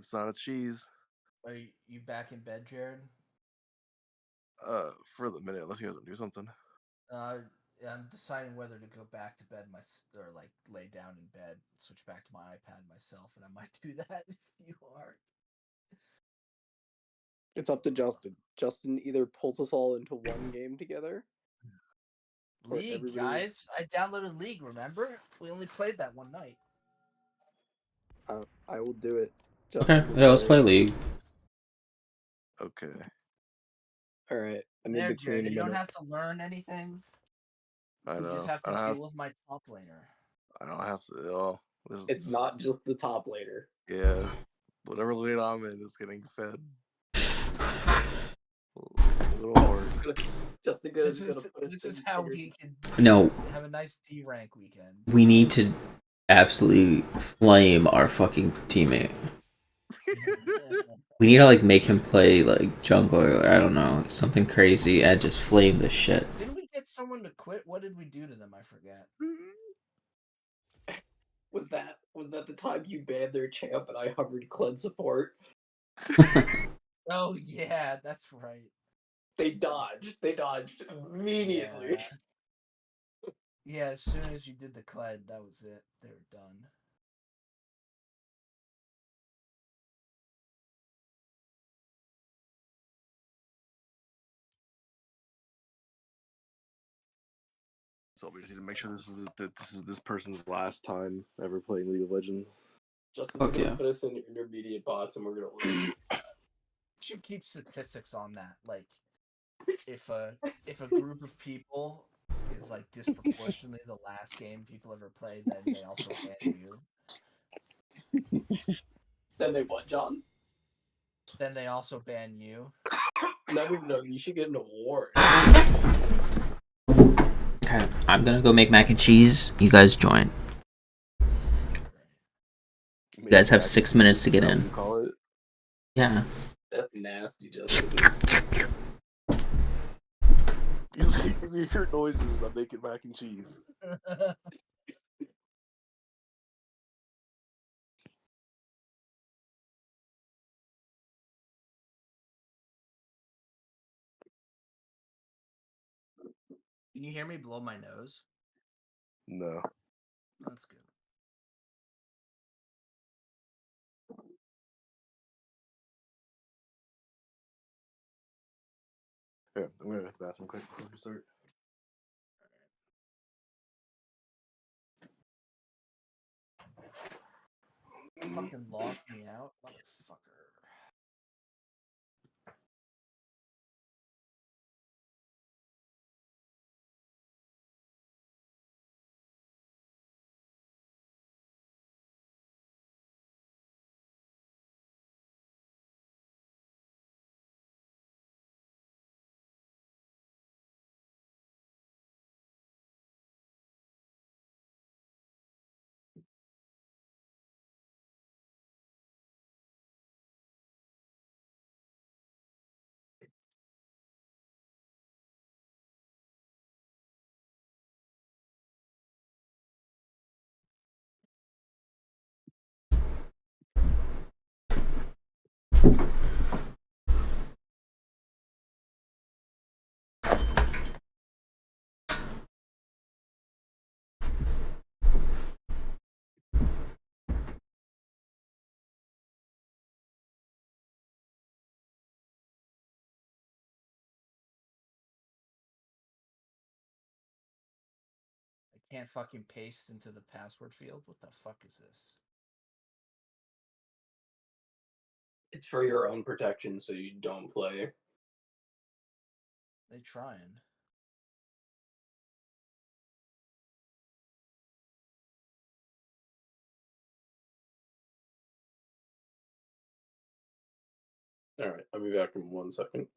It's not a cheese. Are you back in bed, Jared? For the minute, unless you guys want to do something. Uh, I'm deciding whether to go back to bed or like lay down in bed, switch back to my iPad myself, and I might do that if you are. It's up to Justin. Justin either pulls us all into one game together. League, guys. I downloaded League, remember? We only played that one night. I will do it. Okay, yeah, let's play League. Okay. All right. I need There, to Jared, clean a you don't minute. have to learn anything. I know. You just have to deal with my top laner. I don't have to. Oh, It's not just the top laner. Yeah. Whatever lane I'm in is getting fed. A little more. Justin This is how we can have a nice D rank weekend. We need to absolutely flame our fucking teammate. We need to like make him play like jungler or I don't know, something crazy and just flame the shit. Didn't we get someone to quit? What did we do to them? I forget. Was that the time you banned their champ and I hovered Cleanse support? Oh yeah, that's right. They dodged immediately. Yeah, as soon as you did the Kled, that was it. They were done. So we just need to make sure this is this person's last time ever playing League of Legends. Justin's gonna put us in intermediate bots and we're gonna lose. Should keep statistics on that. Like, if a group of people is like disproportionately the last game people ever played, then they also ban you. Then they what, John? Then they also ban you. No, you should get an award. Okay, I'm gonna go make mac and cheese. You guys join. You guys have 6 minutes to get in. Call it. Yeah. That's nasty, Justin. You hear noises. I'm making mac and cheese. Can you hear me blow my nose? No. That's good. Yeah, I'm gonna go to the bathroom quick before we start. Fucking locked me out, motherfucker. I can't fucking paste into the password field. What the fuck is this? It's for your own protection so you don't play. They trying. Alright, I'll be back in 1 second.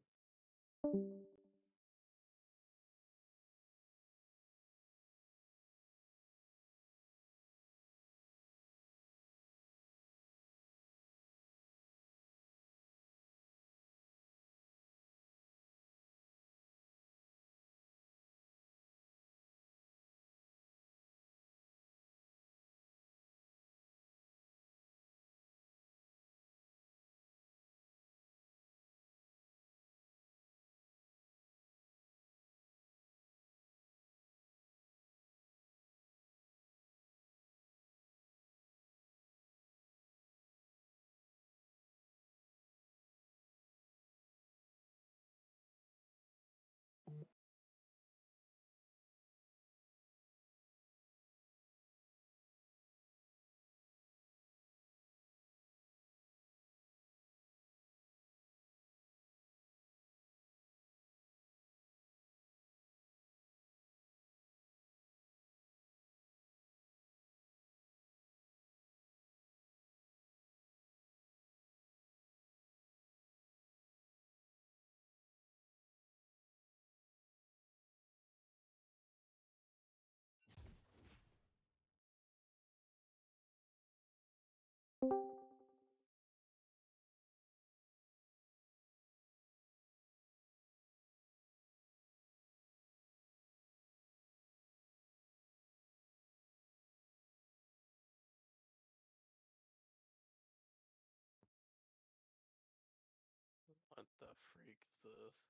freak is this?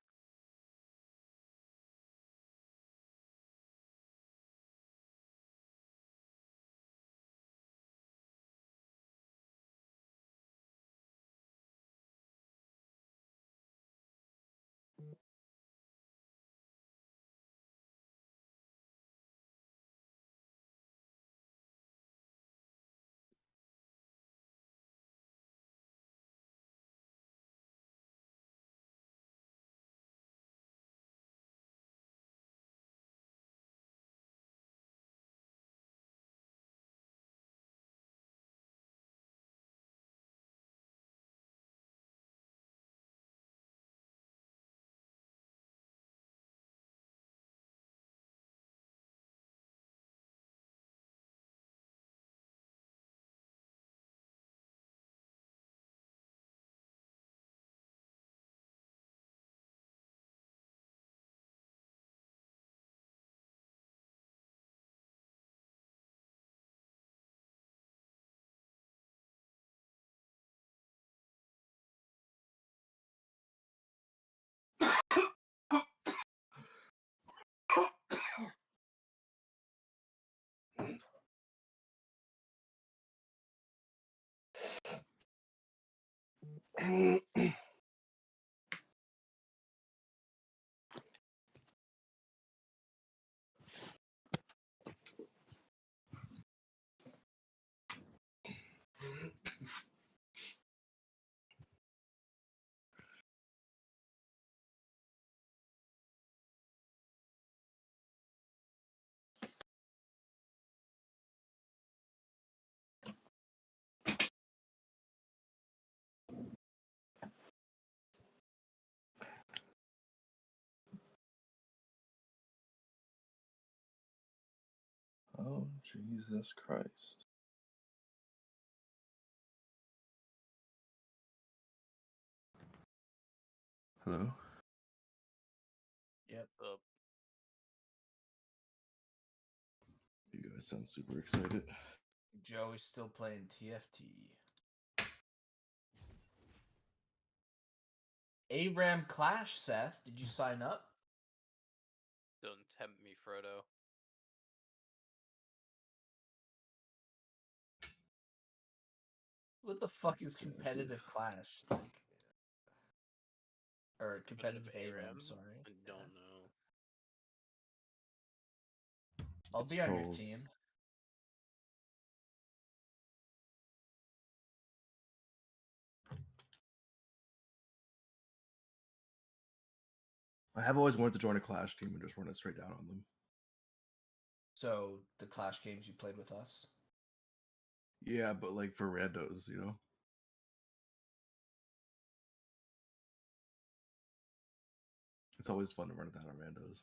Oh, Jesus Christ. Hello? Yep. Up. You guys sound super excited. Joey's still playing TFT. ARAM Clash, Seth. Did you sign up? Don't tempt me, Frodo. What the fuck is That's competitive Clash? Like, or competitive ARAM, sorry. I don't know. I'll It's be on your trolls. team. I have always wanted to join a Clash team and just run it straight down on them. So, the Clash games you played with us? Yeah, but like for randos, you know? It's always fun to run it down on randos.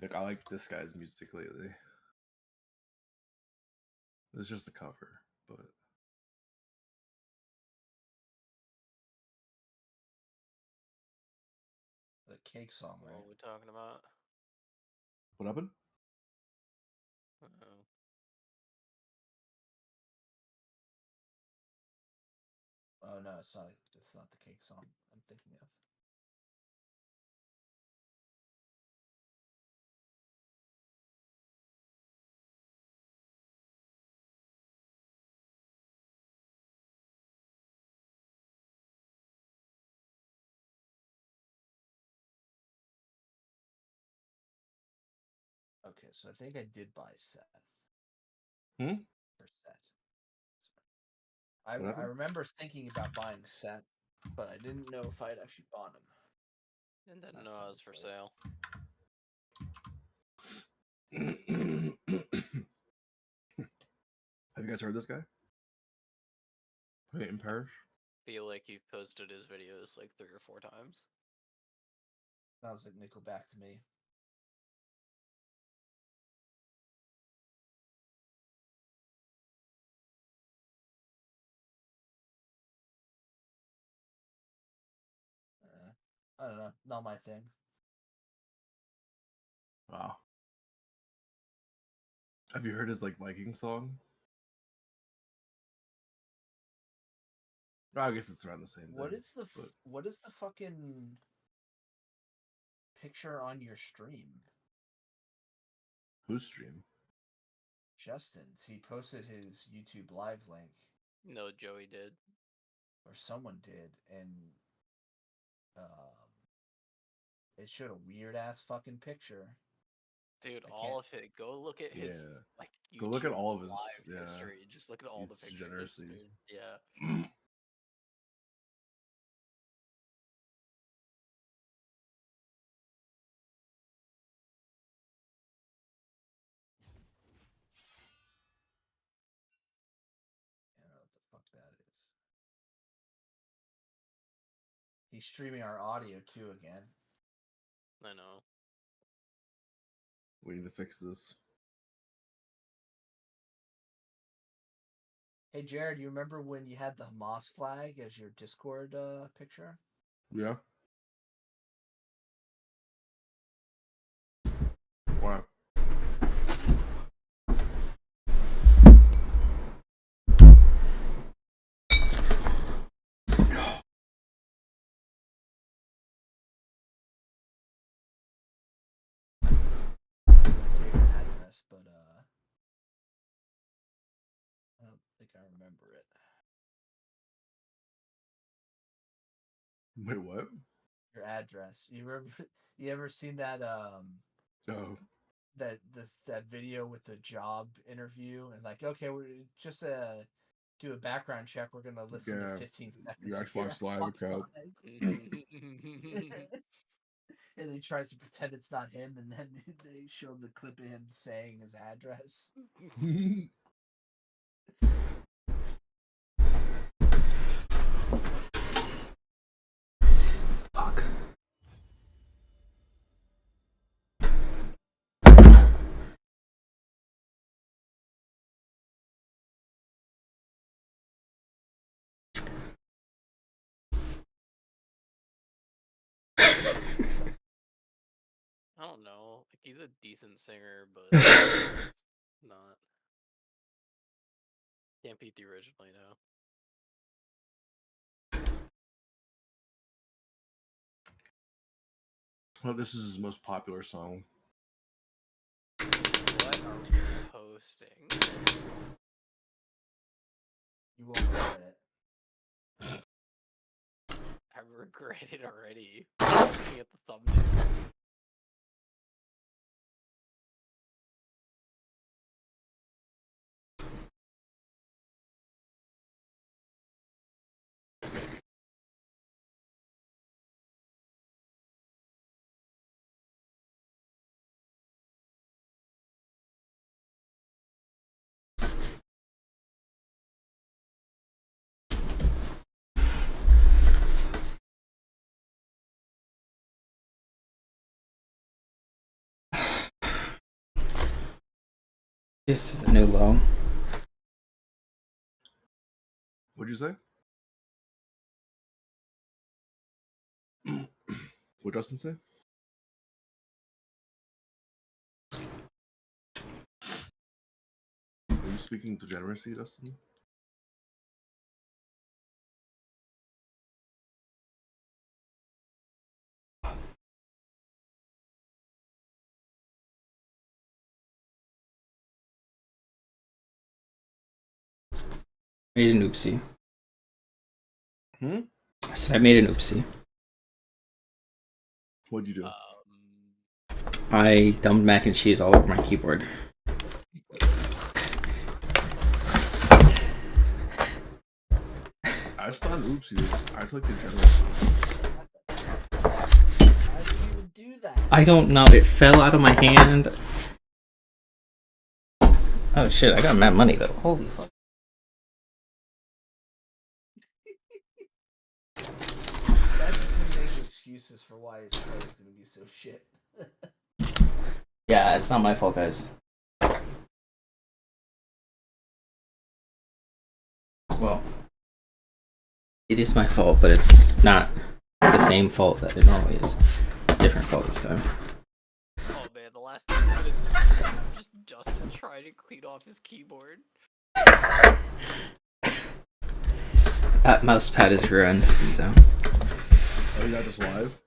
Like, I like this guy's music lately. It's just a cover, but The Cake song, What right? are we talking about? what happened? Uh-oh. Oh no, it's not. It's not the Cake song I'm thinking of. Okay, so I think I did buy Seth. Hmm? Or Set. I What happened? remember thinking about buying Set, but I didn't know if I'd actually bought him. And didn't Last know time I we was for played. sale. Have you guys heard this guy? Peyton Parrish? Feel like you've posted his videos like 3 or 4 times. Sounds like Nickelback to me. I don't know, not my thing. Wow. Have you heard his like Viking song? I guess it's around the same What thing. is the but- what is the fucking picture on your stream? Whose stream? Justin's. He posted his YouTube live link, No, Joey did. or someone did, and it showed a weird ass fucking picture. Dude, I all of it. Go look at his Yeah. like YouTube Go look at all of his- live yeah. history. Just look at all the His pictures. degeneracy. Dude. Yeah. I don't know what the fuck that is. He's streaming our audio too again. I know. We need to fix this. Hey Jared, you remember when you had the Hamas flag as your Discord picture? Yeah. Wow. Let's say your address, but I don't think I remember it. Wait, what? Your address. You remember? You ever seen that Oh. that video with the job interview and like, okay, we're just do a background check. We're gonna listen Yeah, to 15 seconds. your of Xbox Live account. And he tries to pretend it's not him, and then they show him the clip of him saying his address. Fuck. I don't know. Like he's a decent singer, but it's not. Can't beat the original, you know. Well, this is his most popular song. What are we posting? You won't regret it. I regret it already. Looking at the thumbnail. This is a new low. What'd you say? What Dustin say? Are you speaking degeneracy, Dustin? Made an oopsie. Hmm? I said I made an oopsie. What'd you do? I dumped mac and cheese all over my keyboard. I just thought oopsie. I just like degeneracy. Why did you even do that? I don't know. It fell out of my hand. Oh shit! I got mad money though. Holy fuck! That's just him making excuses for why his play is gonna be so shit. Yeah, it's not my fault, guys. Well, it is my fault, but it's not the same fault that it normally is. Different fault this time. Oh man, the last 2 minutes is just Justin trying to clean off his keyboard. That mouse pad is ruined, so. Oh, you got this live?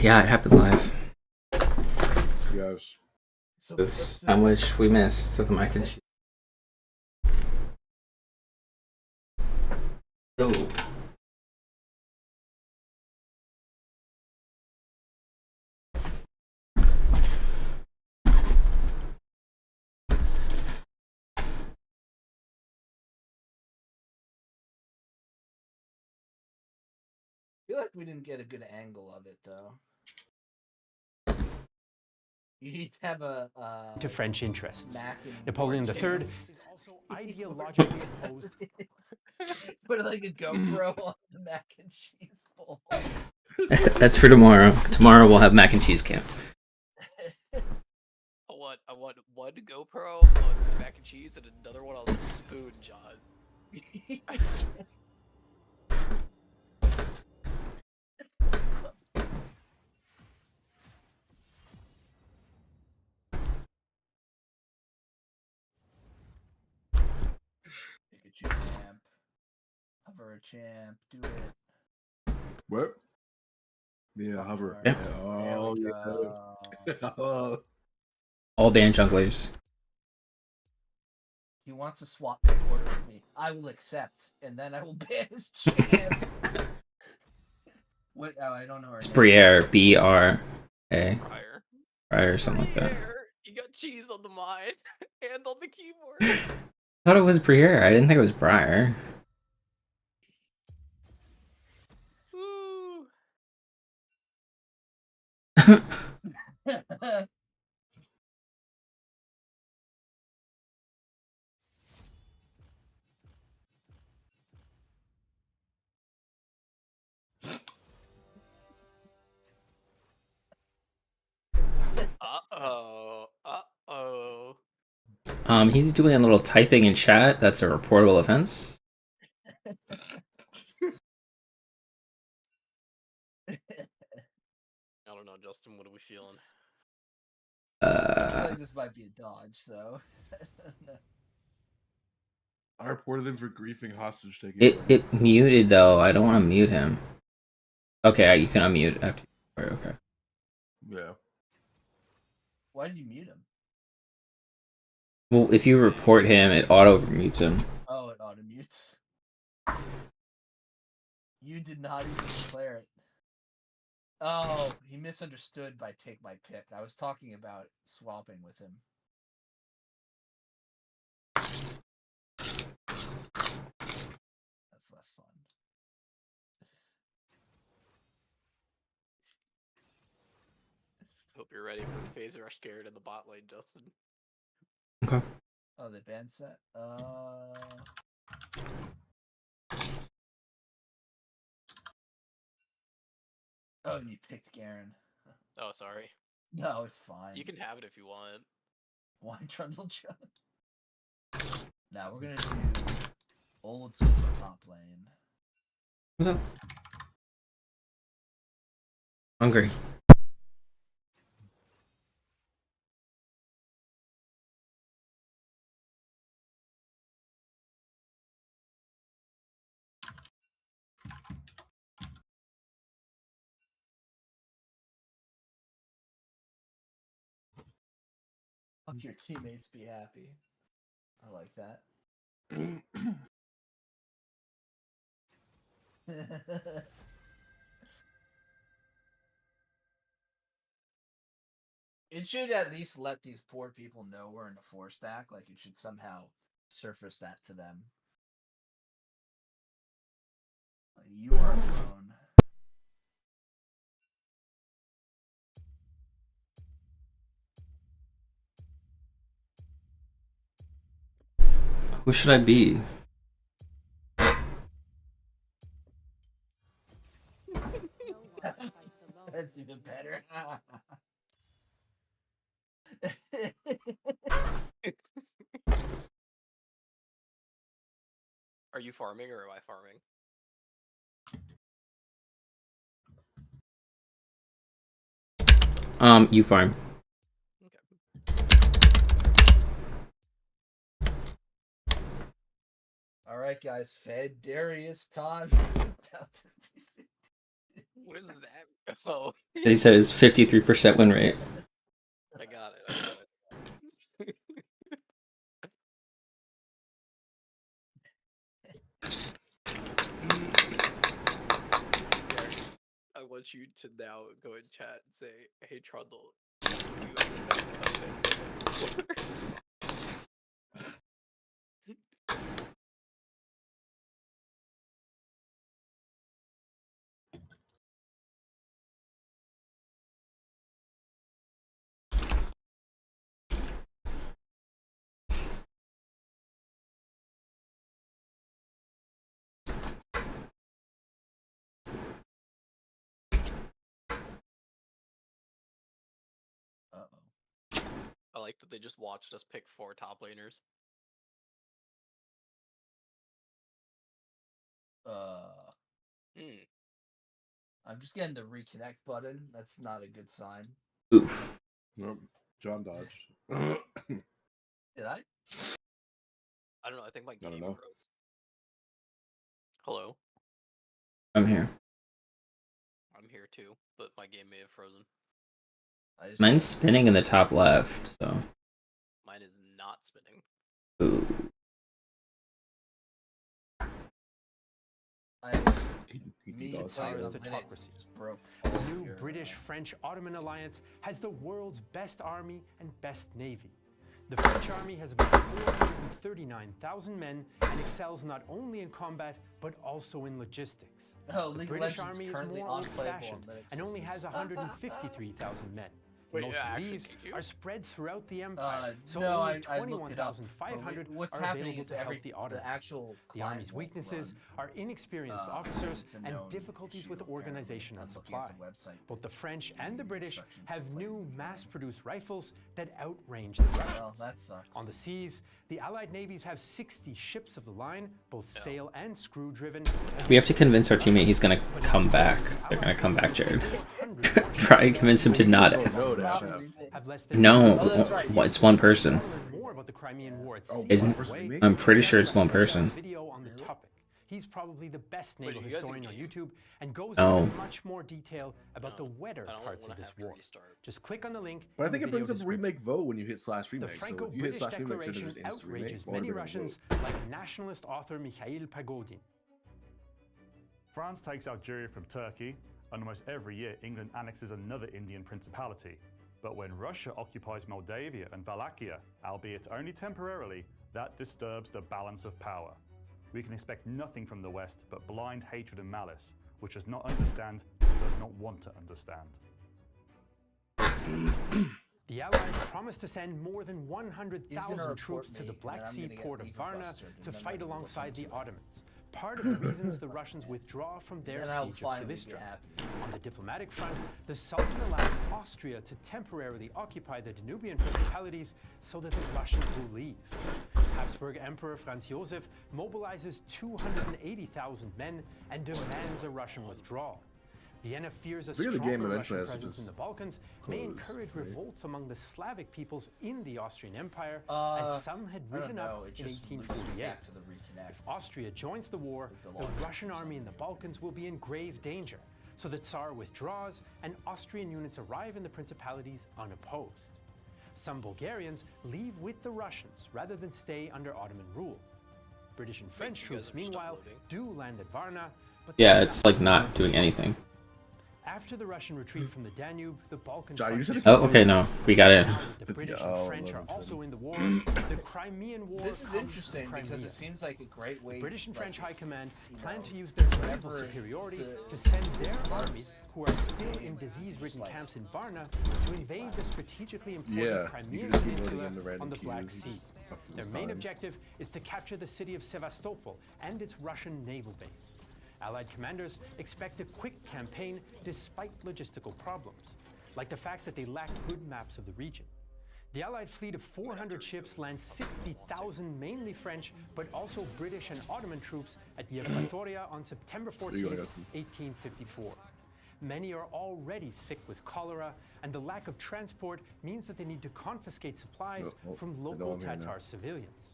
Yeah, it happened live. Yes. So How much we missed with the mac and cheese. Oh. I feel like we didn't get a good angle of it though. You need to have a to French interests. mac and Napoleon more III cheese. is also ideologically opposed. Put like a GoPro on the mac and cheese bowl. That's for tomorrow. Tomorrow we'll have mac and cheese camp. I want one GoPro on the mac and cheese and another one on the spoon, John. Pick a champ. Hover a champ. Do it. What? Yeah, hover. There Yeah. There Oh, we yeah. go. Oh. All Dan junglers. He wants to swap pick order with me. I will accept, and then I will ban his champ. What? Oh, I don't know her It's name. Briere, B-R-A, Fire. or something like that. Here, you got cheese on the mind and on the keyboard. I thought it was Briere. I didn't think it was Briar. Woo. Uh-oh. Uh-oh. He's doing a little typing in chat. That's a reportable offense. I don't know, Justin. What are we feeling? I feel like this might be a dodge, so. I reported him for griefing hostage taking. It muted though. I don't want to mute him. Okay, you can unmute after. Okay. Yeah. Why did you mute him? Well, if you report him, it auto mutes him. Oh, it auto mutes. You did not even declare it. Oh, he misunderstood by take my pick. I was talking about swapping with him. That's less fun. Hope you're ready for the phase rush Garrett in the bot lane, Justin. Okay. Oh, the band set? Oh, you picked Garen. Oh, sorry. No, it's fine. You can have it if you want. Why Trundle John? Now we're gonna do old school top lane. What's up? Hungry. Fuck your teammates, be happy. I like that. It should at least let these poor people know we're in a 4-stack. Like, it should somehow surface that to them. Like, you are alone. Who should I be? That's even better. Are you farming or am I farming? U farm. All right, guys. Fed Darius time. What is that? Oh, He said his 53% win rate. I got it. I got it. I want you to now go in chat and say, "Hey Trundle, you have no Uh-oh. I like that they just watched us pick 4 top laners. Hmm. I'm just getting the reconnect button. That's not a good sign. Oof. Nope. John dodged. Did I? I don't know. I think my I don't game know. froze. Hello, I'm here. I'm here too, but my game may have frozen. I just Mine's spinning in the top left, so. Mine is not spinning. Ooh. Me does. playing Tsar's on Linux autocracy. just broke The all of new your, British-French-Ottoman alliance has the world's best army and best navy. The French army has about 439,000 men and excels not only in combat, but also in logistics. Oh, The League of British Legends army is currently more unplayable on old-fashioned Linux and only has systems. 153,000 men. Wait, Most it of actually these kicked you? are spread throughout the empire, so no, only I looked it up. 21,500 What's are happening available is to help every the Ottomans. the actual The army's client won't weaknesses run. are inexperienced officers It's a and known difficulties issue, with apparently. organization and I'm looking supply. at the website. Both the French and the Giving British instructions have to new play mass-produced rifles that outrange the Russians. Well, that sucks. On the seas, the Allied navies have 60 ships of the line, both Yeah. sail and screw-driven. We have to convince our teammate he's gonna come back. They're gonna come back, Jared. Try and convince him to not. No, Dash. Have less than No, Oh, that's right. it's one person. more about the Crimean War at Oh, sea. Isn't- by the way, I'm pretty sure it's one person. Video on the topic. He's probably the best Wait, naval are you guys historian on in-game? YouTube and goes No. into much more detail about the No, wetter I don't parts wanna of this have to war. restart. Just click on the link. But I in think the it brings video up description. remake vote when you hit /remake. The So if you hit Franco-British /remake, should declaration it just instant remake? outrages Or many would it Russians, vote? like nationalist author Mikhail Pagodin. France takes Algeria from Turkey, and almost every year England annexes another Indian principality. But when Russia occupies Moldavia and Wallachia, albeit only temporarily, that disturbs the balance of power. We can expect nothing from the West but blind hatred and malice, which does not understand, does not want to understand. The Allies promised to send more than He's gonna 100,000 report troops to me, the and Black then I'm Sea gonna get port of legal Varna busted, and to then I'm fight gonna look alongside the into it. Ottomans. Part of the reasons the Russians withdraw from their Then I'll siege of finally be Silistria. happy. On the diplomatic front, the Sultan allows Austria to temporarily occupy the Danubian principalities so that the Russians will leave. Habsburg Emperor Franz Josef mobilizes 280,000 men and demands a Russian withdrawal. Vienna fears a Figure the stronger game Russian eventually has to presence in just the Balkans may close, encourage right? revolts among the Slavic peoples in the Austrian Empire, Uh, as some had I don't risen know. up It in just loops 1848. back to the reconnect. If Austria joins the war, Like the the launch Russian or army in the something. Balkans will be in grave danger, so the Tsar withdraws and Austrian units arrive in the principalities unopposed. Some Bulgarians leave with the Russians rather than stay under Ottoman rule. British and French you guys troops, are still meanwhile, loading. do land at Varna, but Yeah, they're it's like not doing anything. After the Russian retreat from the Danube, the Balkan Jai, you front should is Oh, okay, no, we got it. Now that the British Oh, and French are well, also then. in the war. The Crimean War This is comes from interesting because Crimea. it seems like a great way. British and like, French High Command you plan know, to use their naval whenever superiority the- to send their this armies, who are still in disease-ridden like- camps in Varna, to invade the strategically important Yeah, you Crimean can just be voting Peninsula on the random on the Black queues, Sea. just fucking Their this main time. objective is to capture the city of Sevastopol and its Russian naval base. Allied commanders expect a quick campaign despite logistical problems, like the fact that they lack good maps of the region. The Allied fleet of 400 ships lands 60,000 mainly French, but also British and Ottoman troops at Yevpatoria on September 14, There you go, Augustine. 1854. many are already sick with cholera, and the lack of transport means that they need to confiscate supplies from local Tatar civilians.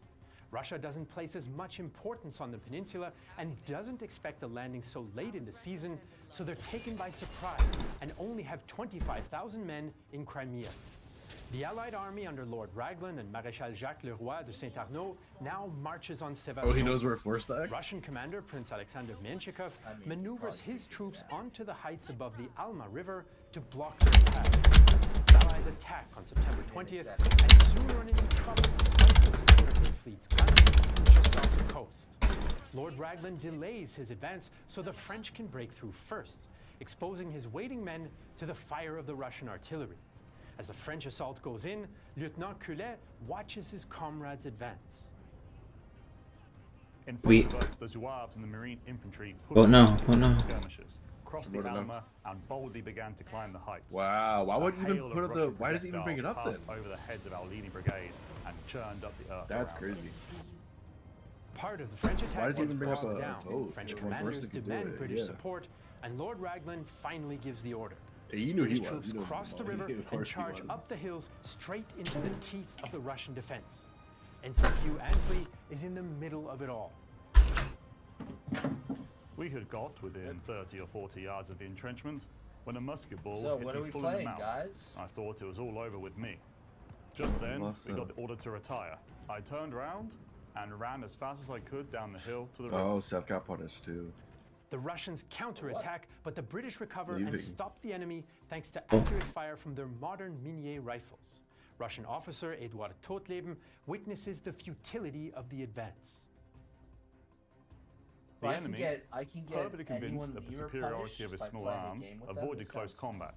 Russia doesn't place as much importance on the peninsula and doesn't expect a landing so late in the season, so they're taken by surprise and only have 25,000 men in Crimea. The Allied army under Lord Raglan and Maréchal Jacques Leroy de Saint-Arnaud now marches on Sevastopol. Oh, he knows where force that? Russian commander Prince Alexander Menshikov maneuvers his troops onto the heights above the Alma River to block their attack. The Allies attack on September 20th and soon run into trouble despite the support of their fleet's guns just off the coast. Lord Raglan delays his advance so the French can break through first, exposing his waiting men to the fire of the Russian artillery. As the French assault goes in, Lieutenant Coulet watches his comrades advance. In front of us, the Zouaves and the Marine infantry pushed skirmishers, crossed the Alma, and boldly began to climb the heights. Wow, why would A even hail put of the? Russian Why does he even bring it up then? projectiles over the heads of our leading brigade and churned up the earth. That's around crazy. us. Part of the French attack does he even bring up brought a down. vote? French One commanders person could do demand it, British yeah. support, and Lord Raglan finally gives the order. He knew he British was. troops You know, cross the river of and course he charge was. up the hills straight into the teeth of the Russian defense. Ensign Hugh Ansley is in the middle of it all. We had got within 30 or 40 yards of the entrenchment when a musket ball So hit what are me we full in the playing, mouth. guys? I thought it was all over with me. Just then, Must we got have. the order to retire. I turned round and ran as fast as I could down the hill to the river. Oh, Seth got punished too. The Russians counterattack, but the British recover and Leaving. stop the enemy thanks to accurate fire from their modern Minier rifles. Russian officer Eduard Totleben witnesses the futility of the advance. The I enemy, can get perfectly anyone convinced of the here superiority punished of his just by small playing a arms, game with them. avoided This close sounds- combat.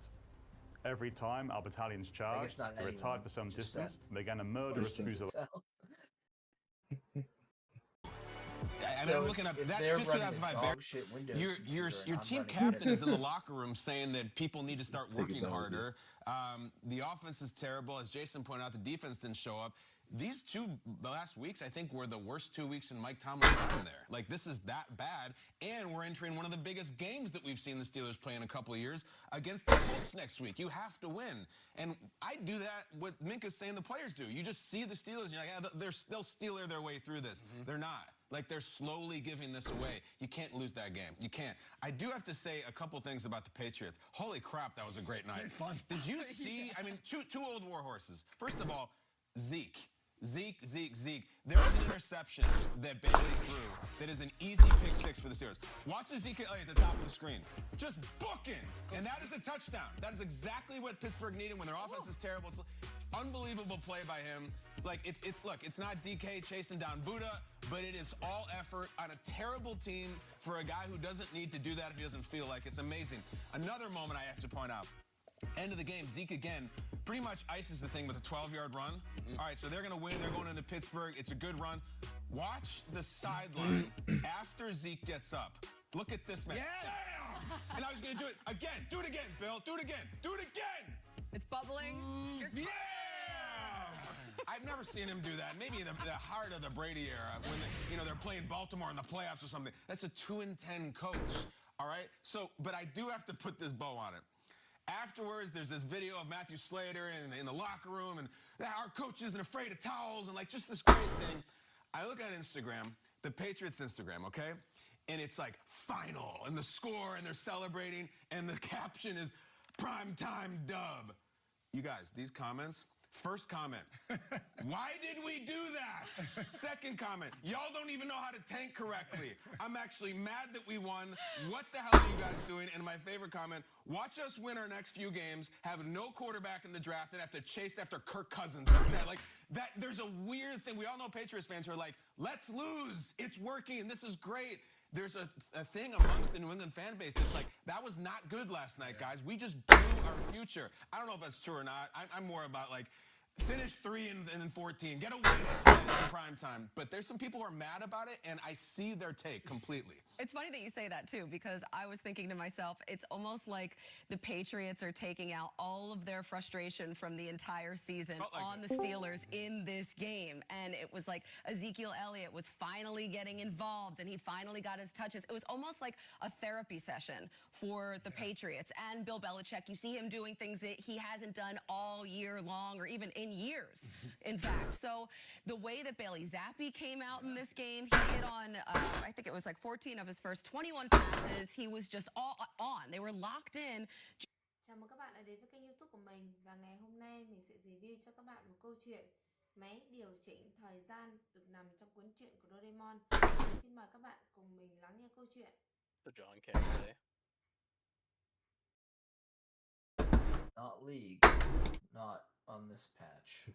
Every time our battalions charged, not they retired anyone, for some just distance, them. and began a murderous Person. fusillade. So, I mean, I'm looking up if that they're just running a 2005 dog Bear. shit Windows Your computer and I'm team running captain Linux. is in the locker room saying that people need to start Take it working down with harder. The offense is terrible, as Jason pointed out. The defense didn't show up. The last weeks, I think, were the worst 2 weeks in Mike Tomlin's time there. Like, this is that bad, and we're entering one of the biggest games that we've seen the Steelers play in a couple of years against the Colts next week. You have to win, and I do that. What Minka's saying the players do. You just see the Steelers, and you're like, yeah, they'll Steeler their way through this. They're not. Like, they're slowly giving this away. You can't lose that game. You can't. I do have to say a couple things about the Patriots. Holy crap, that was a great night. It's fun. Did you see? I mean, two old war horses. First of all, Zeke. There was an interception that Bailey threw that is an easy pick six for the Steelers. Watch the Zeke at the top of the screen. Just booking. And that is a touchdown. That is exactly what Pittsburgh needed when their offense is terrible. It's unbelievable play by him. Like, look, it's not DK chasing down Buddha, but it is all effort on a terrible team for a guy who doesn't need to do that if he doesn't feel like it's amazing. Another moment I have to point out. End of the game, Zeke again pretty much ices the thing with a 12-yard run. All right, so they're going to win. They're going into Pittsburgh. It's a good run. Watch the sideline after Zeke gets up. Look at this man. Yes! And I was going to do it again. Do it again, Bill. Do it again. Do it again. It's bubbling. Yeah! I've never seen him do that. Maybe in the heart of the Brady era when they're playing Baltimore in the playoffs or something. That's a 2-10 coach. All right? So, but I do have to put this bow on it. Afterwards, there's this video of Matthew Slater in the locker room, and our coach isn't afraid of towels, and like just this great thing. I look on Instagram, the Patriots Instagram, okay? And it's like final, and the score, and they're celebrating, and the caption is primetime dub. You guys, these comments. First comment, why did we do that? Second comment, y'all don't even know how to tank correctly. I'm actually mad that we won. What the hell are you guys doing? And my favorite comment, watch us win our next few games, have no quarterback in the draft, and have to chase after Kirk Cousins instead. Like, that, there's a weird thing. We all know Patriots fans who are like, let's lose. It's working. This is great. There's a thing amongst the New England fan base that's like, that was not good last night, guys. We just blew our future. I don't know if that's true or not. I'm more about, like, finish 3 and then 14. Get a win in prime time. But there's some people who are mad about it, and I see their take completely. It's funny that you say that too, because I was thinking to myself, it's almost like the Patriots are taking out all of their frustration from the entire season on the Steelers in this game. And it was like Ezekiel Elliott was finally getting involved and he finally got his touches. It was almost like a therapy session for the Patriots. And Bill Belichick, you see him doing things that he hasn't done all year long or even in years, in fact. So the way that Bailey Zappi came out in this game, he hit on, I think it was like 14 of his first 21 passes. He was just all on. They were locked in. Chào mừng các bạn đã đến với kênh YouTube của mình, và ngày hôm nay mình sẽ review cho các bạn một câu chuyện máy điều chỉnh thời gian được nằm trong cuốn truyện của Doraemon. Xin mời các bạn cùng mình lắng nghe câu chuyện. The John can't play. Not League. Not on this patch.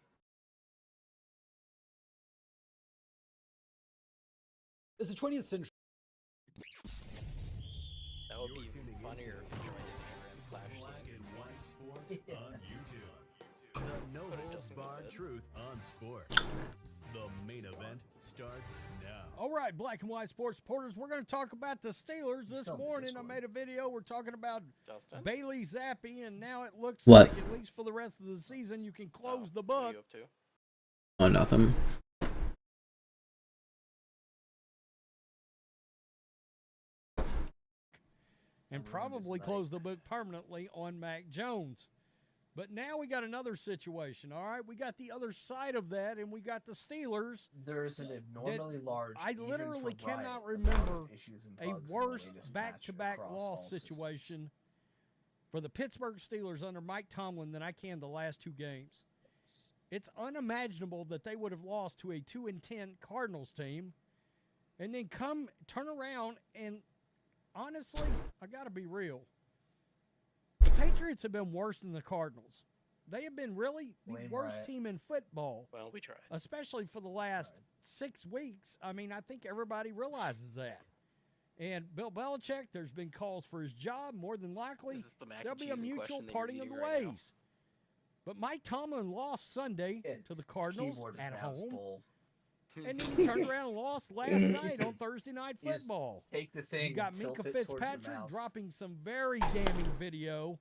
As the 20th century. That would be even funnier if you joined an ARAM Clash Black team. and white sports on YouTube. The no holds barred truth on sports. The main event starts now. All right, Black and White sports supporters, we're going to talk about the Steelers this morning. I made a video. We're talking about Justin? Bailey Zappi, and now it looks What? like, at least for the rest of the season, you can close the book. What are you up to? Oh, nothing. And probably close the book permanently on Mac Jones. But now we got another situation, all right? We got the other side of that, and we got the Steelers. There's an abnormally large. I even literally for Riot, cannot amount remember of issues and a bugs in the worse latest back-to-back patch across loss all systems. situation for the Pittsburgh Steelers under Mike Tomlin than I can the last two games. It's unimaginable that they would have lost to a 2-10 Cardinals team and then turn around and, honestly, I got to be real. The Patriots have been worse than the Cardinals. They have been really the Blame worst Riot. team in football, Well, we tried. especially for the last 6 weeks. I mean, I think everybody realizes that. And Bill Belichick, there's been calls for his job. More than likely, Is this the mac there'll and be a cheese in mutual question that you're parting of eating the right now? ways. But Mike Tomlin lost Sunday to the Cardinals keyboard is at now home. full. And then he turned around and lost last night on Thursday Night You just Football. take the thing You got and tilt Minka it towards your Fitzpatrick mouth. dropping some very damning video.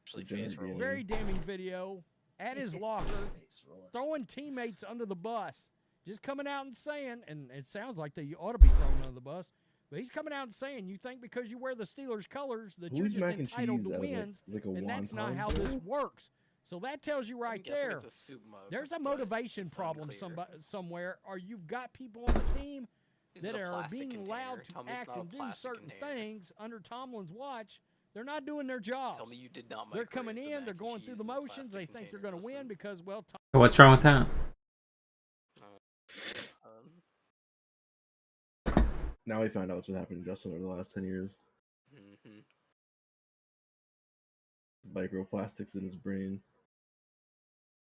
Actually, face roll. Very damning video at his locker, Face roll it. throwing teammates under the bus. Just coming out and saying, and it sounds like they ought to be thrown under the bus, but he's coming out and saying, you think because you wear the Steelers colors that Who's you're mac just and entitled cheese to out of it? wins, Like a and that's not wonton how bowl? this works. So that tells you right I'm guessing there. it's a soup mug, There's a but motivation it's problem unclear. somewhere, or you've got people on the team Is that it a are plastic being container? allowed to Tell me it's act not a and do plastic certain container. things under Tomlin's watch. They're not doing their jobs. Tell me you did not They're microwave coming the in, mac they're and going cheese through the in motions, they plastic think they're container, going to win Justin. because, well, What's wrong with that? Now we find out what's been happening to Justin over the last 10 years. Mhm. Microplastics in his brain.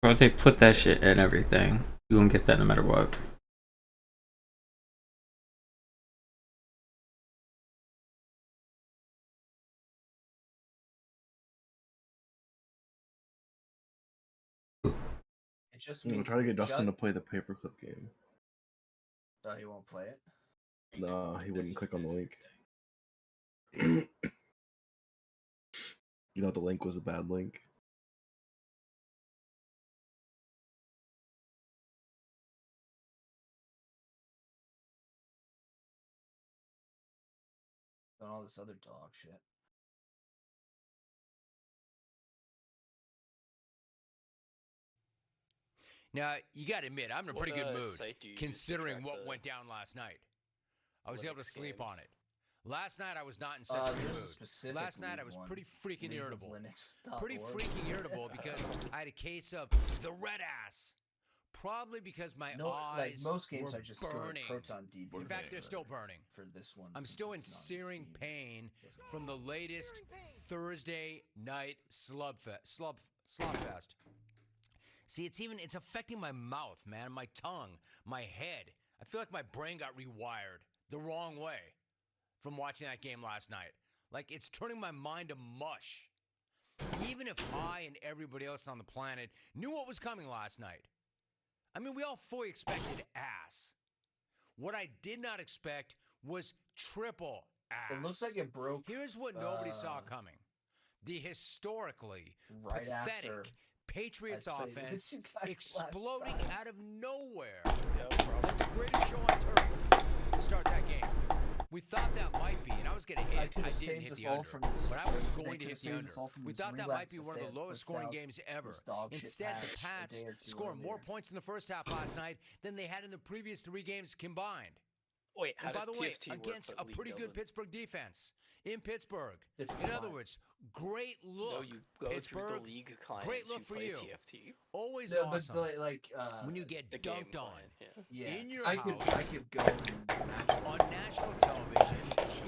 Bro, they put that shit in everything. You gonna get that no matter what. It just I'm means trying to the get Justin to judge. play the paperclip game. Oh, he won't play it. No, he wouldn't click on the link. You know, the link was a bad link. And all this other dog shit. Now, you got to admit, I'm in a pretty What, good mood, site do you use to considering track what the went down last night. I was able to Linux sleep on games? it. Last night, I was not in such a good There's a mood. specific Last night, I League was one, pretty freaking League of irritable. Linux.org. Pretty freaking irritable because I had a case of the red ass. Probably because my No, like eyes most games, were I just go burning. Proton DB. In fact, they're still burning. For this one, I'm since still in it's not on searing Steam. pain from the latest Thursday night slugfest. See, it's affecting my mouth, man, my tongue, my head. I feel like my brain got rewired the wrong way from watching that game last night. Like, it's turning my mind to mush. Even if I and everybody else on the planet knew what was coming last night. I mean, we all fully expected ass. What I did not expect was triple ass. It looks like it broke. Here's what nobody saw coming. The historically right pathetic after Patriots I played with offense you guys exploding last time. out of nowhere. Yeah, Like the greatest show on turf to start that game. We thought that might be, and I was going to hit. I didn't hit the under, but I was going to hit the under. We thought that might be one of the lowest scoring games ever. Instead, the Pats scored more points in the first half last night than they had in the previous 3 games combined. Wait, how And by does the way, TFT work, against but a League pretty good doesn't? Pittsburgh defense in Pittsburgh. In other words, great look. No, you go Pittsburgh, through the league client great look to for play you. TFT. Always No, but awesome. like when you get the game dunked on client, yeah. Yeah, in your I house could go and on national television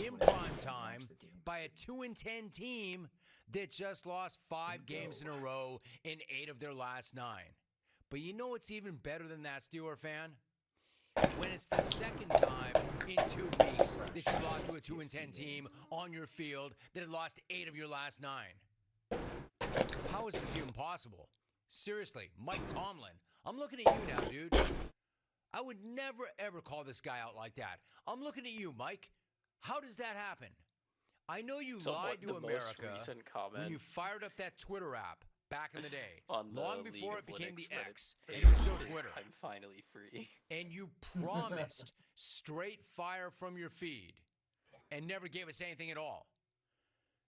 in prime time by a 2-10 team that just lost 5 games in a row in 8 of their last 9. But you know what's even better than that, Steeler fan? When it's the second time in 2 weeks that you lost to a 2-10 team on your field that had lost 8 of your last 9. How is this even possible? Seriously, Mike Tomlin, I'm looking at you now, dude. I would never, ever call this guy out like that. I'm looking at you, Mike. How does that happen? I know you lied to America when you fired up that Twitter app back in the day, long before it became the X, and it was still Twitter. I'm finally free. And you promised straight fire from your feed and never gave us anything at all.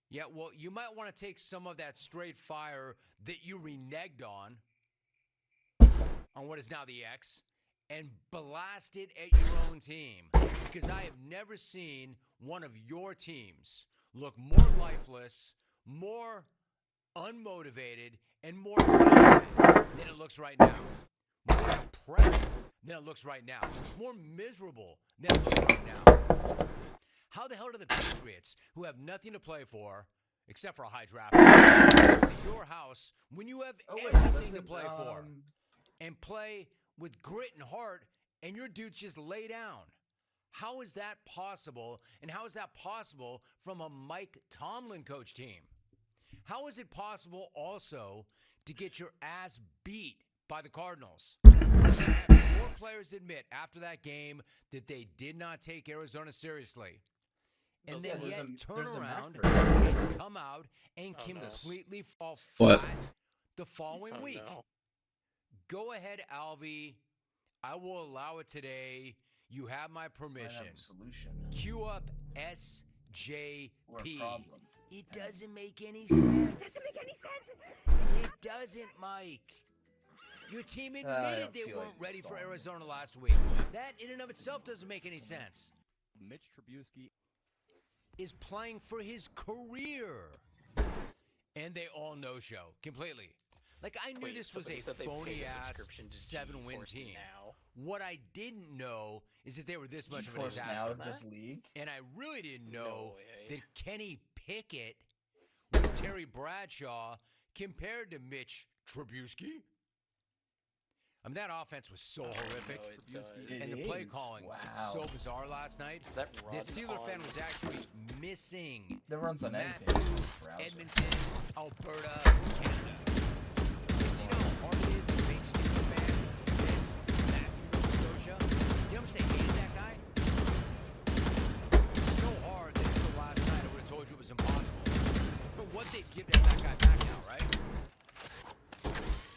Yeah, well, you might want to take some of that straight fire that you reneged on what is now the X, and blast it at your own team. Because I have never seen one of your teams look more lifeless, more unmotivated, and more than it looks right now. More depressed than it looks right now. More miserable than it looks right now. How the hell do the Patriots, who have nothing to play for, except for a high draft, at your house when you have everything to play for, and play with grit and heart, and your dudes just lay down? How is that possible, and how is that possible from a Mike Tomlin coach team? How is it possible also to get your ass beat by the Cardinals? More players admit after that game that they did not take Arizona seriously. And then yet turn around and come out and completely fall flat the following week. No. Go ahead, Alvy. I will allow it today. You have my permission. Solution. Cue up SJP. Or a problem. It doesn't make any sense. It doesn't, Mike. Your team admitted they weren't ready for Arizona last week. That in and of itself doesn't make any sense. Mitch Trubisky is playing for his career. And they all no-show completely. Like, I knew this was a phony-ass 7-win team. What I didn't know is that they were this much of a disaster. And I really didn't know that Kenny Pickett was Terry Bradshaw compared to Mitch Trubisky. I mean, that offense was so horrific. And the play calling was so bizarre last night. The Steeler fan was actually missing that runs on Matthews, Edmonton, Alberta, Canada. Do you know how hard it is to make Steeler fan miss Matthew, Nova Scotia? Do you know how much they hated that guy? So hard that until last night I would have told you it was impossible. But what they'd give that guy back now, right?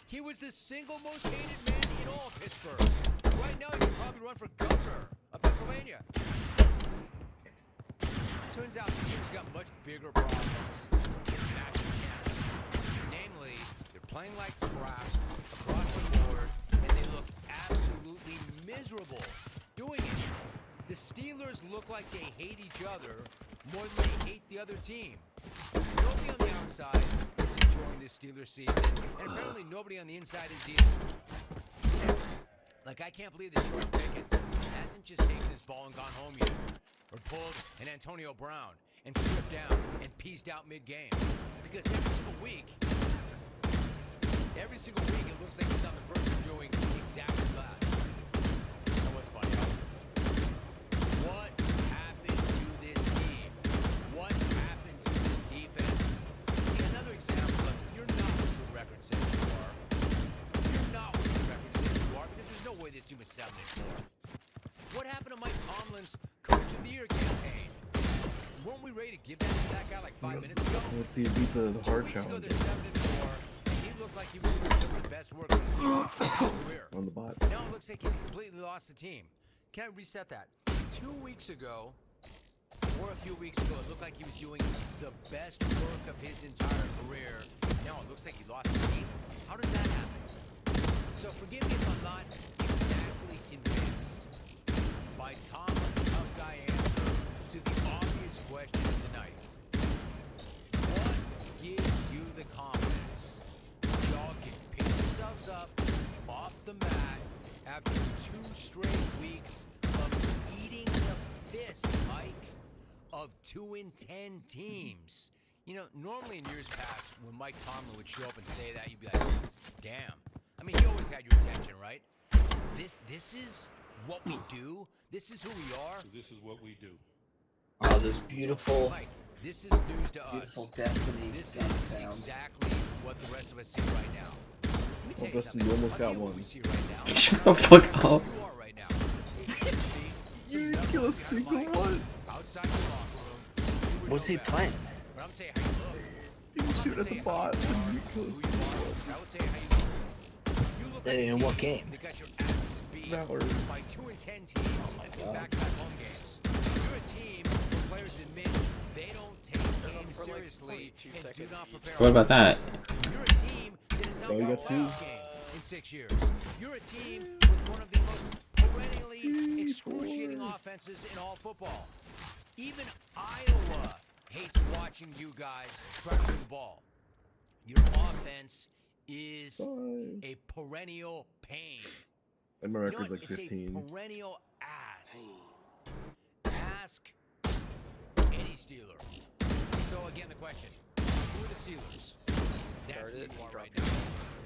He was the single most hated man in all of Pittsburgh. Right now, he could probably run for governor of Pennsylvania. Turns out this team's got much bigger problems than matching Canada. Namely, they're playing like crap across the board, and they look absolutely miserable doing it. The Steelers look like they hate each other more than they hate the other team. Nobody on the outside is enjoying this Steelers season, and apparently nobody on the inside is either. Like, I can't believe that George Pickens hasn't just taken his ball and gone home yet, or pulled an Antonio Brown and stripped down and pieced out mid-game. Because every single week it looks like he's on the verge of doing exactly that. That was funny, huh? What happened to this team? What happened to this defense? See, another example of you're not what your record says you are. You're not what your record says you are, because there's no way this team is 7-4. What happened to Mike Tomlin's Coach of the Year campaign? ready to give that to that guy like 5 minutes ago? Let's see you beat the hard 2 weeks ago, challenge they're 7-4, and he looked like he was doing some of the best work of his career. on the bots. Now it looks like he's completely lost the team. Can I reset that? 2 weeks ago, or a few weeks ago, it looked like he was doing the best work of his entire career. Now it looks like he lost the team. How does that happen? So forgive me if I'm not exactly convinced by Tomlin's tough guy answer to the obvious question of the night. What gives you the confidence y'all can pick yourselves up off the mat after 2 straight weeks of eating the fist, Mike, of 2-10 teams? You know, normally in years past, when Mike Tomlin would show up and say that, you'd be like, damn. I mean, he always had your attention, right? This is what we do. This is who we are. This is what we do. Oh, this beautiful. Mike, this is news to us. Beautiful Destiny This gun is sound. exactly what the rest of us see right now. Let me tell you Dustin, something. you almost I'll tell got you what one. we see right now. Shut the fuck up. You are right now. So You know didn't kill a you got single Mike one. outside the locker room. You would What's know he better. playing? But I'm saying how you look. You I'm not shoot gonna at say the how bot you and are, you kill who a you single are. one. I would say how you look. You look like In a what team game? that got your asses beat Valor. by 2-10 teams in back-to-back home games. You're a team where players admit they don't take games for like seriously 0.2 and do seconds not each. prepare. What about that? You're a team that has not Oh, you won a got two. playoff game in 6 years. You're a team with one of the most perennially excruciating offenses in all football. Even Iowa hates watching you guys try to win the ball. Your offense is a perennial pain. And my You know record's what? like It's 15. a perennial ass. Ask any Steeler. So again, the question: who are the Steelers? That's who you are right now.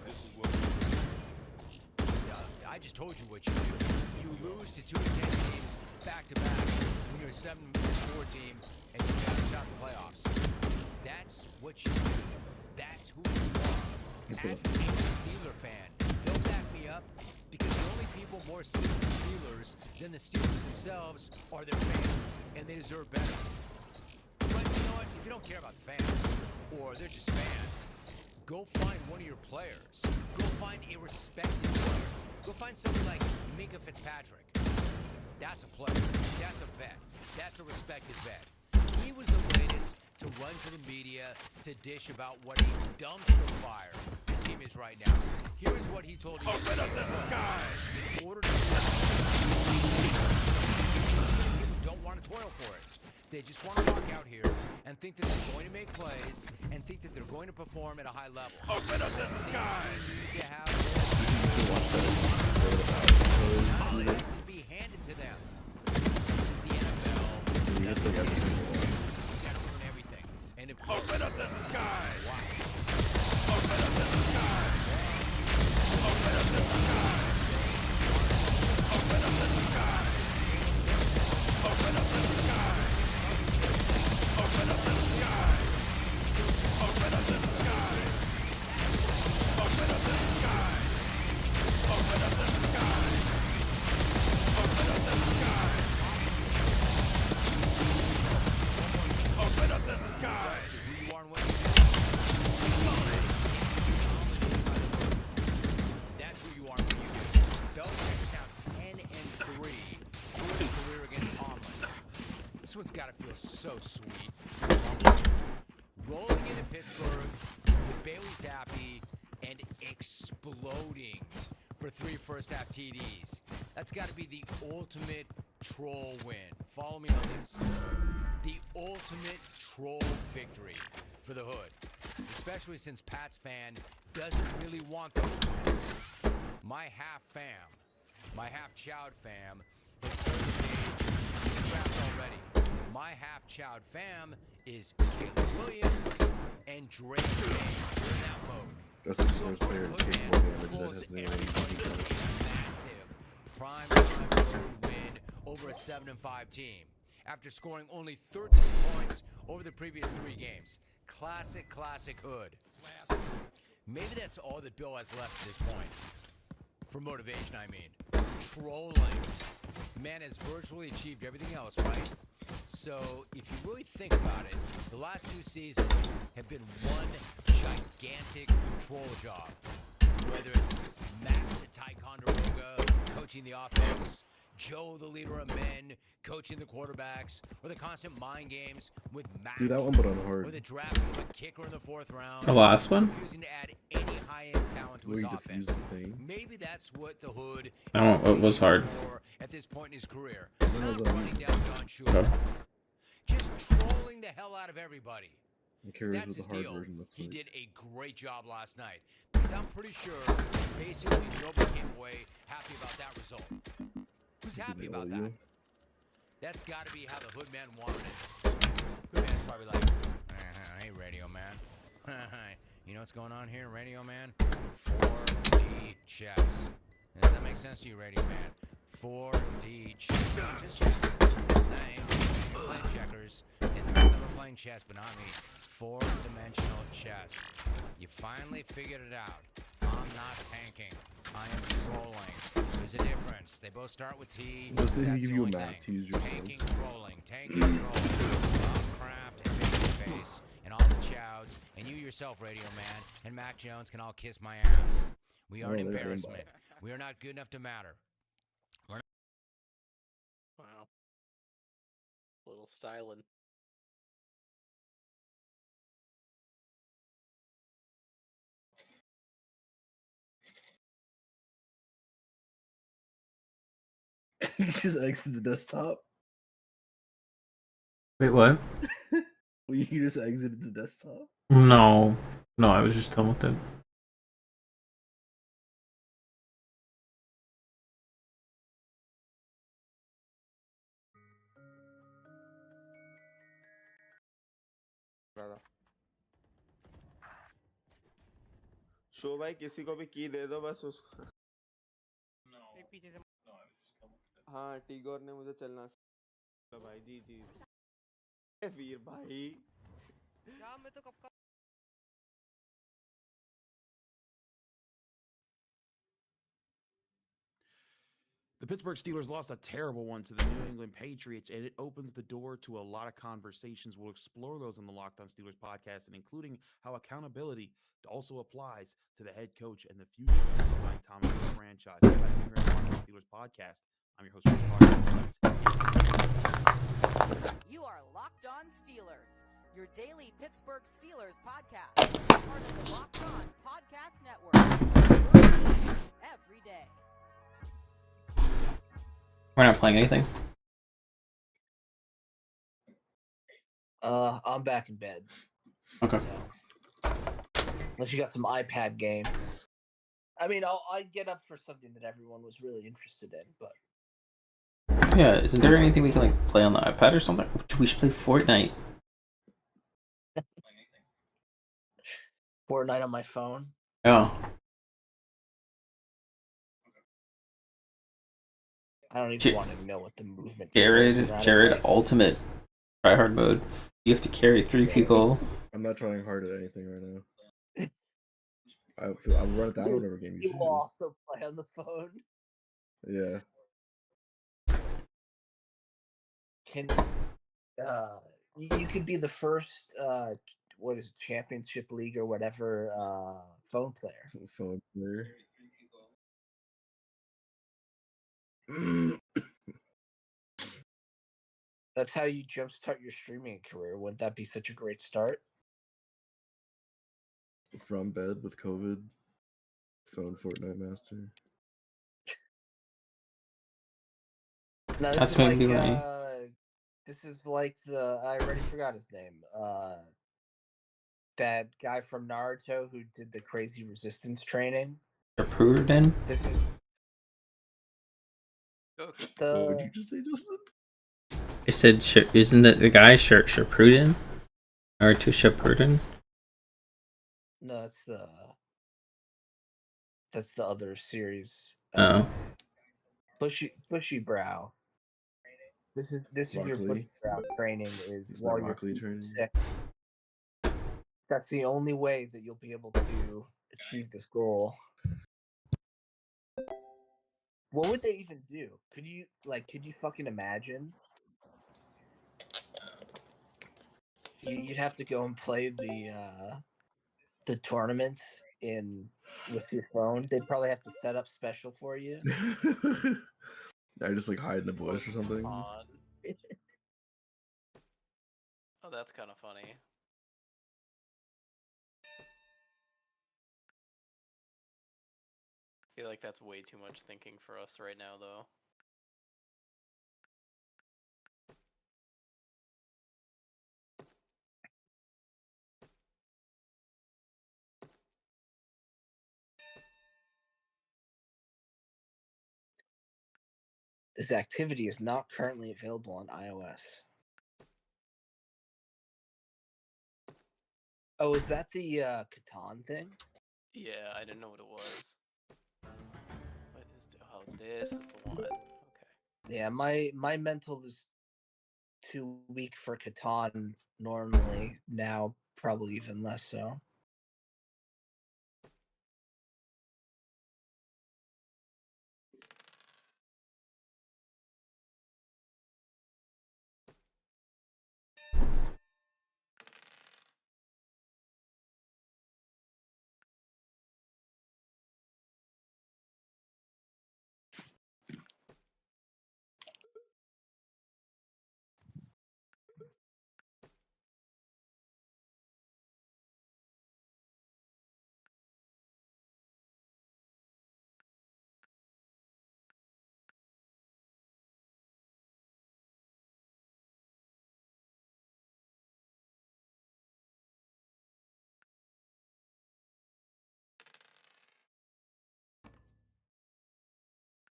This is what we do. Yeah, I just told you what you do. You lose to 2-10 teams back to back when you're a 7-4 team and you got a shot at the playoffs. That's what you do. That's who you are. Ask any Steeler fan. They'll back me up because the only people more sick of the Steelers than the Steelers themselves are their fans, and they deserve better. But you know what? If you don't care about the fans, or they're just fans, go find one of your players. Go find a respected player. Go find somebody like Minka Fitzpatrick. That's a player. That's a vet. That's a respected vet. He was the latest to run to the media to dish about what a dumpster fire this team is right now. Here is what he told you. Open up the sky! In order to people don't want to toil for it. They just want to walk out here and think that they're going to make plays and think that they're going to perform at a high level. Open up the sky! You need to have more to be handed to them. This is the NFL. Dude, that's like every single one. You gotta earn everything. And if open up the sky! Wow. Open up the sky! Open up the sky! Open up the sky! Open up the sky! Open up the sky! Open up the sky! Open up the sky! Open up the sky! Open up the sky! Open up the sky! Who you are and what you do. That's who you are and what you do. Belichick is now 10-3 for his career against Tomlin. This one's got to feel so sweet. Rolling into Pittsburgh with Bailey Zappi and exploding for 3 first-half TDs. That's got to be the ultimate troll win. Follow me on this. The ultimate troll victory for the Hood, especially since Pat's fan doesn't really want those wins. My half fam, my half Chowd fam, has turned the page in the draft already. My half Chowd fam is Caleb Williams and Drake May. We're in that mode. That's the first player to take more damage that Trolls has any everybody damage. with a massive prime road win over a 7-5 team after scoring only 13 points over the previous 3 games. Classic Hood. Maybe that's all that Bill has left at this point. For motivation, I mean. Trolling. Man has virtually achieved everything else, right? So if you really think about it, the last 2 seasons have been one gigantic control job. Whether it's Matt the Ticonderoga coaching the offense, Joe the leader of men coaching the quarterbacks, or the constant mind games with Matt, Do that one, but on hard. or the drafting of a kicker in the 4th round. The last one? Refusing to add any high-end talent to Where his you offense. defuse the thing. Maybe that's what the Hood I don't know, it was hard. at this point in his career. When Not was that? running down John Shula. Okay. Just trolling the hell out of everybody. I'm curious That's what his the hard deal. version looks He like. did a great job last night. Because I'm pretty sure basically nobody came away happy about that result. Who's happy about that? That's got to be how the Hoodman wanted it. Hoodman's probably like, hey, Radio Man. You know what's going on here, Radio Man? 4D chess. Does that make sense to you, Radio Man? 4D chess. Just chess. You're playing checkers, and the rest of them are playing chess, but not me. 4-dimensional chess. You finally figured it out. I'm not tanking. I am trolling. There's a difference. They both start with T. Does they That's give the you a only map to thing. use your Tanking, trolling. Tanking, trolling. Craft and Face, and all the chowds, and you yourself, Radio Man, and Mac Jones can all kiss my ass. We are an they're embarrassment. We are not good enough to matter. We're not. Wow. A little styling. You just exit the desktop. Wait, what? Well, you just exited the desktop. No. No, I was just done with it. Show भाई किसी को भी की दे दो बस उसको हाँ टिगोर ने मुझे चलना भाई जी जी वीर भाई शाम में तो कब का The Pittsburgh Steelers lost a terrible one to the New England Patriots, and it opens the door to a lot of conversations. We'll explore those on the Locked On Steelers podcast, and including how accountability also applies to the head coach and the future of the Mike Tomlin franchise. Here on the Locked On Steelers podcast, I'm your host, Rich Parker. You are Locked On Steelers, your daily Pittsburgh Steelers podcast, part of the Locked On Podcast Network. Every day. We're not playing anything. I'm back in bed. Okay. Unless you got some iPad games. I mean, I'd get up for something that everyone was really interested in, but Yeah, isn't there anything we can like play on the iPad or something? We should play Fortnite. Fortnite on my phone. Yeah. I don't even want to know what the movement. Jared Ultimate tryhard mode. You have to carry 3 people. I'm not trying hard at anything right now. I'll run it down whatever game you You will also play on the phone. Yeah. Can you could be the first what is it, Championship League or whatever phone player. Phone player. That's how you jumpstart your streaming career. Wouldn't that be such a great start? From bed with COVID. Phone Fortnite master. No, this That's is maybe like right. this is like I already forgot his name. That guy from Naruto who did the crazy resistance training. Shippuden? This is What would you just say, Justin? I said, isn't it the guy Shippuden? Or to Shippuden? No, that's the other series. Oh. Bushy brow. This is your bushy brow training is while you're sick. That's the only way that you'll be able to achieve this goal. What would they even do? Could you fucking imagine? You'd have to go and play the tournaments with your phone. They'd probably have to set up special for you. I just like hide in the bush or something. Oh, that's kind of funny. I feel like that's way too much thinking for us right now, though. This activity is not currently available on iOS. Oh, is that the Catan thing? Yeah, I didn't know what it was. What is? Oh, this is the one. Okay. Yeah, my mental is too weak for Catan normally. Now, probably even less so.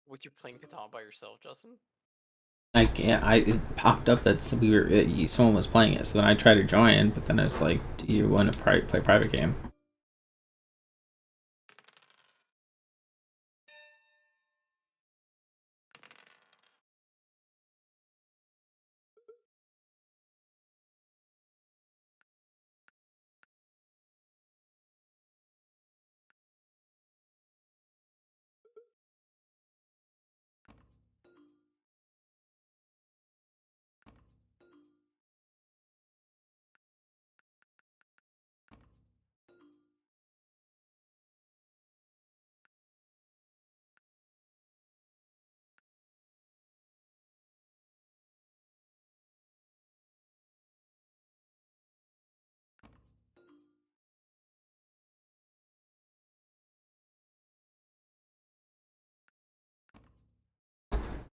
What, you playing Catan by yourself, Justin? It popped up that someone was playing it, so then I tried to join, but then it's like, do you want to play private game?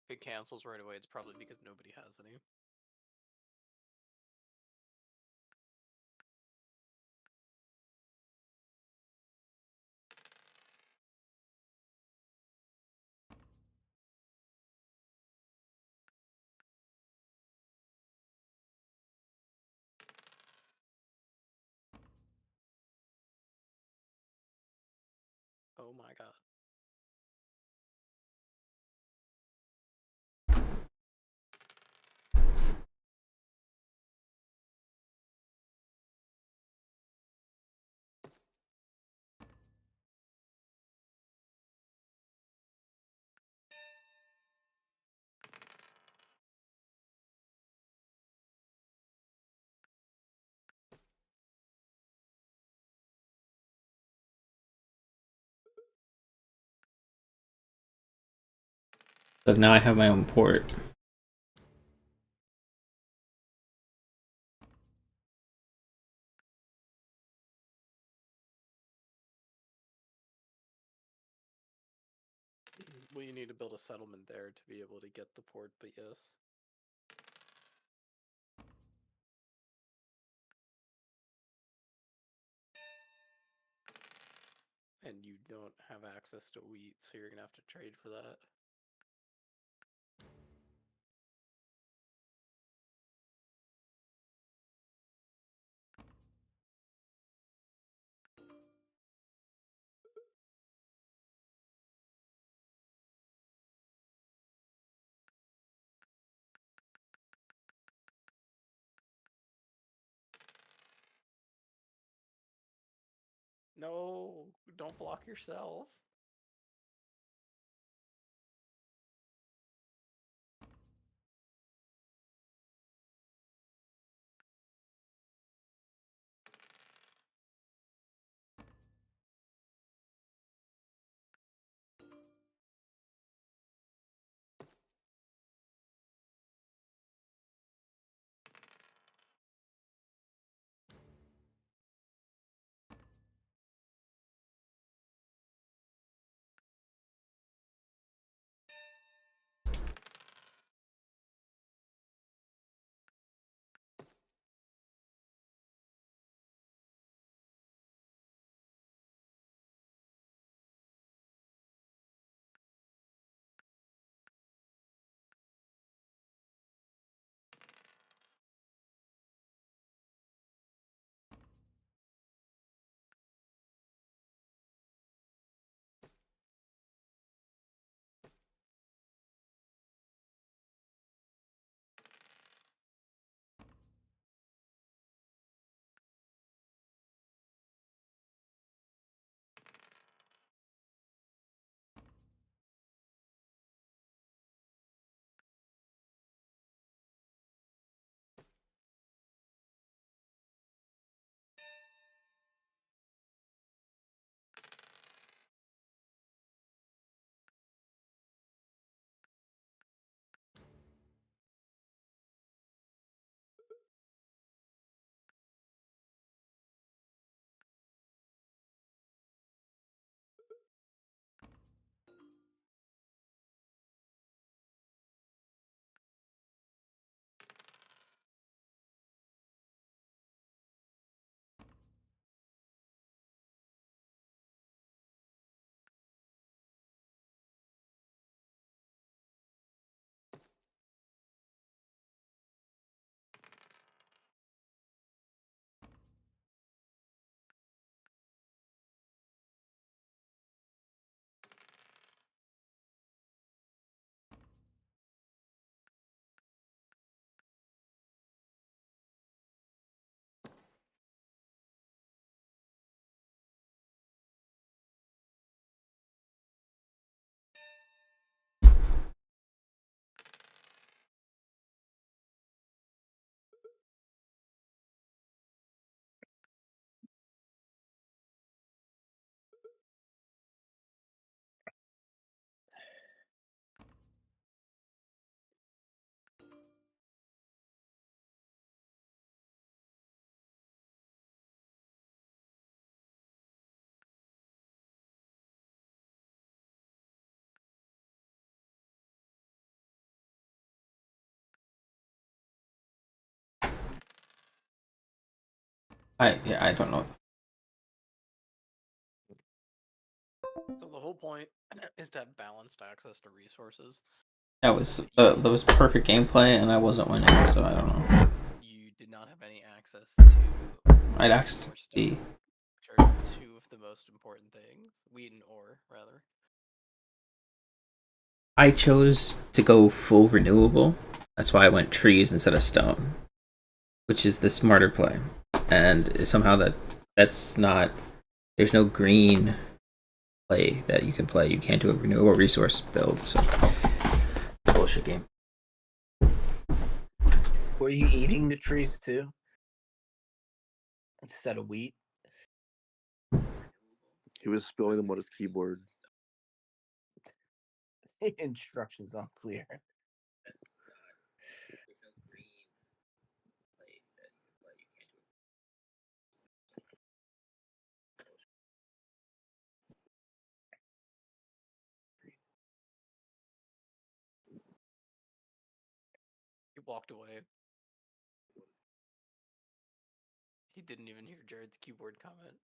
If it cancels right away, it's probably because nobody has any. Oh my god. Look, now I have my own port. Well, you need to build a settlement there to be able to get the port, but yes. And you don't have access to wheat, so you're gonna have to trade for that. No, don't block yourself. I don't know. So the whole point is to have balanced access to resources. That was perfect gameplay, and I wasn't winning, so I don't know. You did not have any access to. I had access to D. Which are two of the most important things. Wheat and ore, rather. I chose to go full renewable. That's why I went trees instead of stone, which is the smarter play. And somehow that's not. There's no green play that you can play. You can't do a renewable resource build. So bullshit game. Were you eating the trees too? Instead of wheat? He was spilling them on his keyboard. Instructions unclear. He walked away. He didn't even hear Jared's keyboard comment.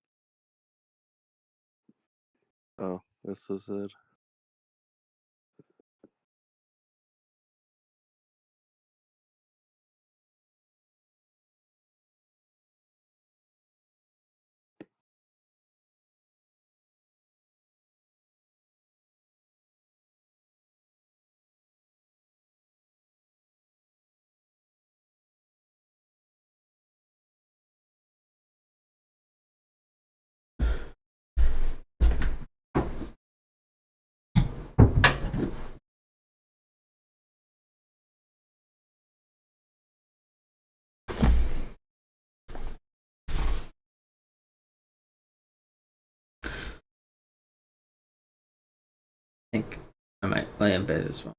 Oh, that's so sad. I think I might play in bed as well.